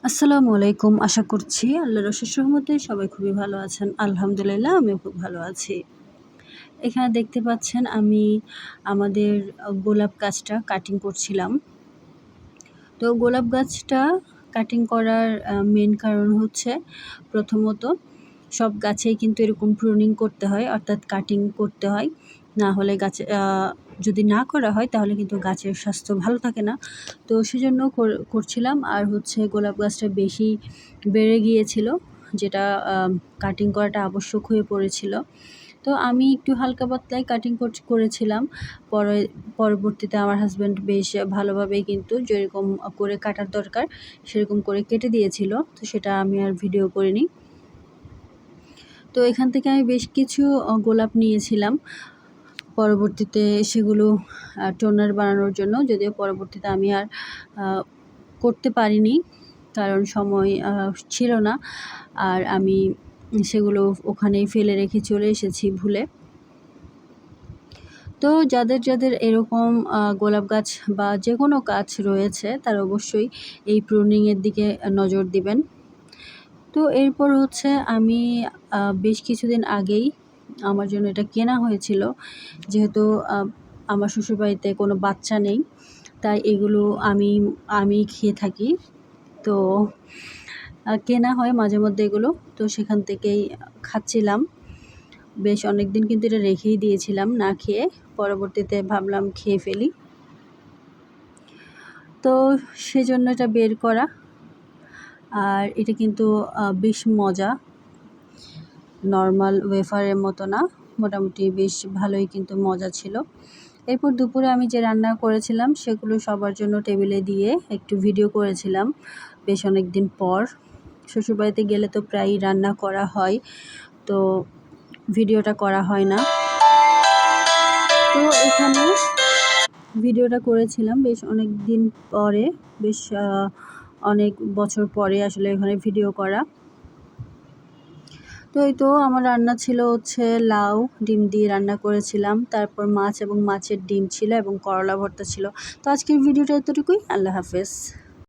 আসসালামু আলাইকুম। আশা করছি আল্লাহর অশেষ রহমতে সবাই খুবই ভালো আছেন। আলহামদুলিল্লাহ আমিও খুব ভালো আছি। এখানে দেখতে পাচ্ছেন আমি আমাদের গোলাপ গাছটা কাটিং করছিলাম। তো গোলাপ গাছটা কাটিং করার মেইন কারণ হচ্ছে প্রথমত সব গাছেই কিন্তু এরকম প্রুনিং করতে হয়, অর্থাৎ কাটিং করতে হয়। না হলে গাছে যদি না করা হয় তাহলে কিন্তু গাছের স্বাস্থ্য ভালো থাকে না। তো সেজন্য করছিলাম। আর হচ্ছে গোলাপ গাছটা বেশি বেড়ে গিয়েছিল, যেটা কাটিং করাটা আবশ্যক হয়ে পড়েছিল। তো আমি একটু হালকা পাতলাই কাটিং করেছিলাম। পরবর্তীতে আমার হাসব্যান্ড বেশ ভালোভাবেই কিন্তু যেরকম করে কাটার দরকার সেরকম করে কেটে দিয়েছিল। তো সেটা আমি আর ভিডিও করিনি। তো এখান থেকে আমি বেশ কিছু গোলাপ নিয়েছিলাম। পরবর্তীতে সেগুলো টোনার বানানোর জন্য, যদিও পরবর্তীতে আমি আর করতে পারিনি, কারণ সময় ছিল না। আর আমি সেগুলো ওখানেই ফেলে রেখে চলে এসেছি ভুলে। তো যাদের এরকম গোলাপ গাছ বা যে কোনো গাছ রয়েছে তারা অবশ্যই এই প্রুনিংয়ের দিকে নজর দিবেন। তো এরপর হচ্ছে আমি বেশ কিছুদিন আগেই আমার জন্য এটা কেনা হয়েছিল। যেহেতু আমার শ্বশুরবাড়িতে কোনো বাচ্চা নেই, তাই এগুলো আমি খেয়ে থাকি। তো কেনা হয় মাঝে মধ্যে এগুলো। তো সেখান থেকেই খাচ্ছিলাম। বেশ অনেকদিন কিন্তু এটা রেখেই দিয়েছিলাম না খেয়ে। পরবর্তীতে ভাবলাম খেয়ে ফেলি। তো সেজন্য এটা বের করা। আর এটা কিন্তু বেশ মজা, নর্মাল ওয়েফারের মতো না, মোটামুটি বেশ ভালোই কিন্তু মজা ছিল। এরপর দুপুরে আমি যে রান্না করেছিলাম সেগুলো সবার জন্য টেবিলে দিয়ে একটু ভিডিও করেছিলাম বেশ অনেক দিন পর। শ্বশুরবাড়িতে গেলে তো প্রায়ই রান্না করা হয়, তো ভিডিওটা করা হয় না। তো এখানে ভিডিওটা করেছিলাম বেশ অনেক দিন পরে, বেশ অনেক বছর পরে আসলে এখানে ভিডিও করা। তো এই তো আমার রান্না ছিল হচ্ছে লাউ ডিম দিয়ে রান্না করেছিলাম, তারপর মাছ এবং মাছের ডিম ছিল এবং করলা ভর্তা ছিল। তো আজকের ভিডিওটা এতটুকুই। আল্লাহ হাফেজ।